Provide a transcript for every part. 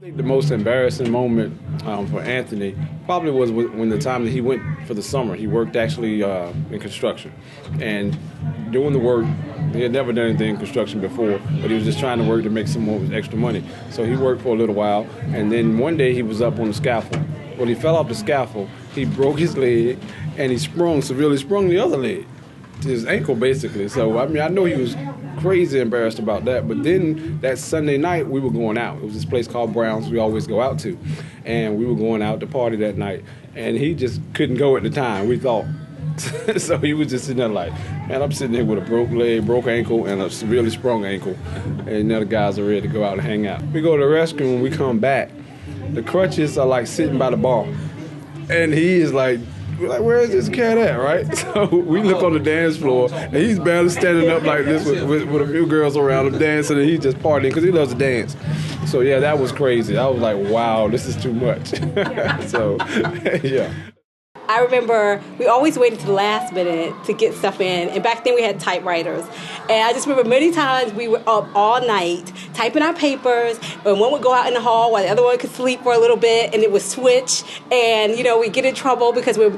I think the most embarrassing moment for Anthony probably was when the time that he went for the summer. He worked actually in construction, and doing the work, he had never done anything in construction before, but he was just trying to work to make some more extra money. So he worked for a little while, and then one day he was up on the scaffold. When he fell off the scaffold, he broke his leg, and he severely sprung the other leg, his ankle basically. So I mean, I know he was crazy embarrassed about that. But then that Sunday night we were going out. It was this place called Brown's we always go out to, and we were going out to party that night. And he just couldn't go at the time, we thought. So he was just sitting there like, man, I'm sitting here with a broke leg, broke ankle, and a severely sprung ankle, and the other guys are ready to go out and hang out. We go to the restroom. When we come back, the crutches are like sitting by the bar, and he is like, we're like, where is this cat at, right? So we look on the dance floor, and he's barely standing up like this with a few girls around him dancing, and he's just partying because he loves to dance. So, yeah, that was crazy. I was like, wow, this is too much. So, yeah. I remember we always waited to the last minute to get stuff in, and back then we had typewriters. And I just remember many times we were up all night typing our papers, and one would go out in the hall while the other one could sleep for a little bit, and it would switch, and we'd get in trouble because we're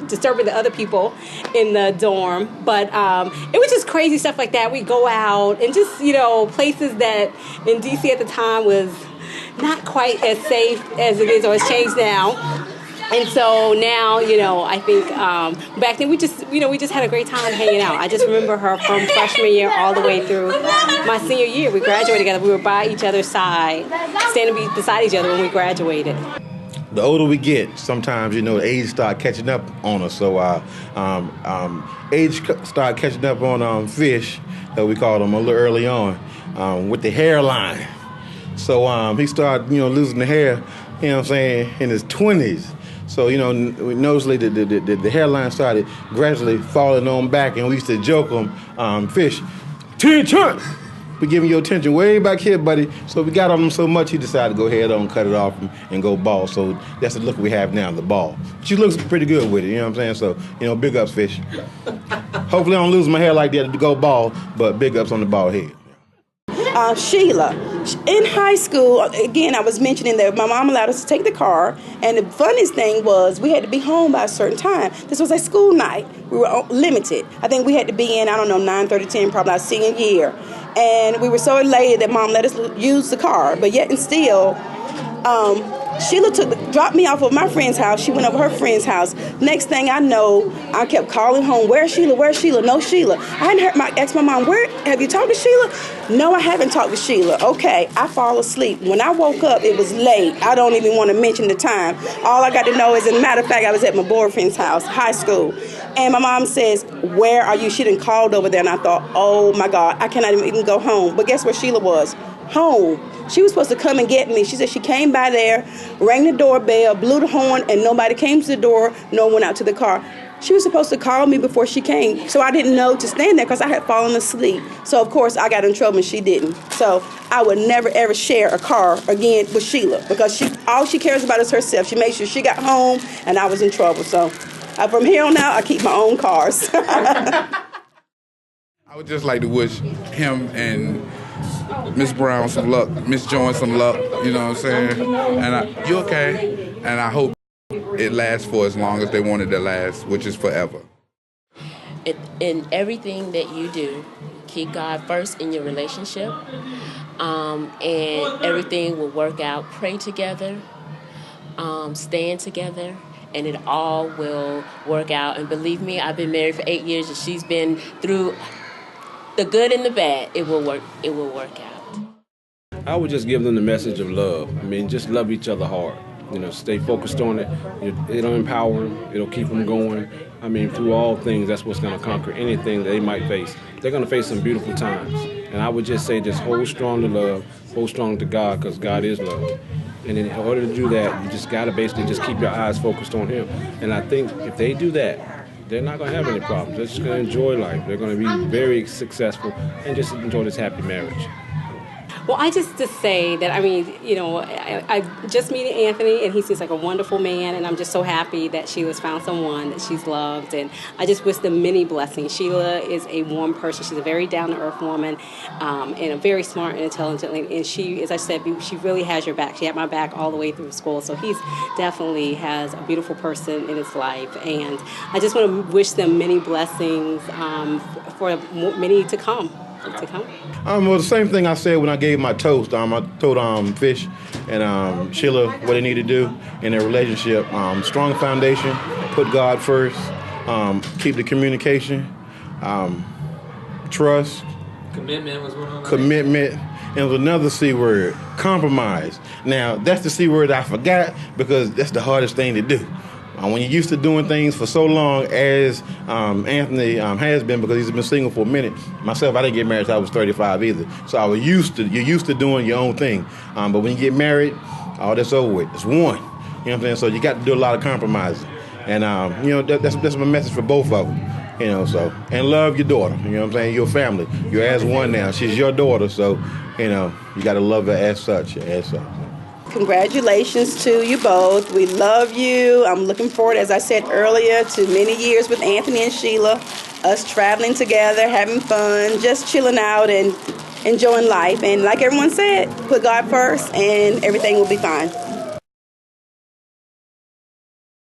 disturbing the other people in the dorm. But it was just crazy stuff like that. We'd go out and just places that in DC at the time was not quite as safe as it is or has changed now. And so now, I think back then we just had a great time hanging out. I just remember her from freshman year all the way through my senior year. We graduated together. We were by each other's side, standing beside each other when we graduated. The older we get, sometimes, age start catching up on us. So age start catching up on Fish, that we called him a little early on, with the hairline. So he started, losing the hair, in his 20s. So, noticeably the hairline started gradually falling on back, and we used to joke him, Fish, attention! We give him your attention way back here, buddy. So we got on him so much, he decided to go ahead on, cut it off, and go bald. So that's the look we have now, the bald. She looks pretty good with it, you know what I'm saying? So, big ups, Fish. Hopefully I don't lose my hair like that to go bald, but big ups on the bald head. Sheila. In high school, again, I was mentioning that my mom allowed us to take the car, and the funniest thing was we had to be home by a certain time. This was a school night. We were limited. I think we had to be in, 9:30, 10, probably our senior year. And we were so elated that mom let us use the car, but yet and still, Sheila dropped me off at my friend's house. She went over her friend's house. Next thing I know, I kept calling home, where's Sheila, where's Sheila? No Sheila. I hadn't asked my mom, have you talked to Sheila? No, I haven't talked to Sheila. Okay, I fall asleep. When I woke up, it was late. I don't even want to mention the time. All I got to know is, as a matter of fact, I was at my boyfriend's house, high school. And my mom says, where are you? She done called over there, and I thought, oh my God, I cannot even go home. But guess where Sheila was? Home. She was supposed to come and get me. She said she came by there, rang the doorbell, blew the horn, and nobody came to the door. No one went out to the car. She was supposed to call me before she came, so I didn't know to stand there because I had fallen asleep. So, of course, I got in trouble and she didn't. So I would never, ever share a car again with Sheila because all she cares about is herself. She made sure she got home and I was in trouble. So from here on out, I keep my own cars. I would just like to wish him and Miss Brown some luck, Miss Jones some luck, you know what I'm saying? And you okay? And I hope it lasts for as long as they want it to last, which is forever. In everything that you do, keep God first in your relationship, and everything will work out. Pray together, stand together, and it all will work out. And believe me, I've been married for 8 years, and she's been through the good and the bad. It will work out. I would just give them the message of love. Just love each other hard. Stay focused on it. It'll empower them. It'll keep them going. Through all things, that's what's going to conquer anything that they might face. They're going to face some beautiful times. And I would just say just hold strong to love, hold strong to God, because God is love. And in order to do that, you just got to basically just keep your eyes focused on Him. And I think if they do that, they're not going to have any problems. They're just going to enjoy life. They're going to be very successful and just enjoy this happy marriage. Well, I just to say that, I mean, you know, I just meeting Anthony, and he seems like a wonderful man, and I'm just so happy that Sheila's found someone that she's loved, and I just wish them many blessings. Sheila is a warm person. She's a very down-to-earth woman, and a very smart and intelligent lady, and she, as I said, she really has your back. She had my back all the way through school, so he's definitely has a beautiful person in his life, and I just want to wish them many blessings for many to come. Well, the same thing I said when I gave my toast. I told Fish and Sheila what they need to do in their relationship. Strong foundation, put God first, keep the communication, trust. Commitment was one of them. Commitment. And there was another C word, compromise. Now, that's the C word I forgot because that's the hardest thing to do. When you're used to doing things for so long as Anthony has been, because he's been single for a minute. Myself, I didn't get married until I was 35 either. So you're used to doing your own thing. But when you get married, all that's over with. It's one. You know what I'm saying? So you got to do a lot of compromising. And, that's my message for both of them. You know, so, and love your daughter. You know what I'm saying? Your family. You're as one now. She's your daughter, so, you know, you got to love her as such. Congratulations to you both. We love you. I'm looking forward, as I said earlier, to many years with Anthony and Sheila, us traveling together, having fun, just chilling out and enjoying life. And like everyone said, put God first and everything will be fine.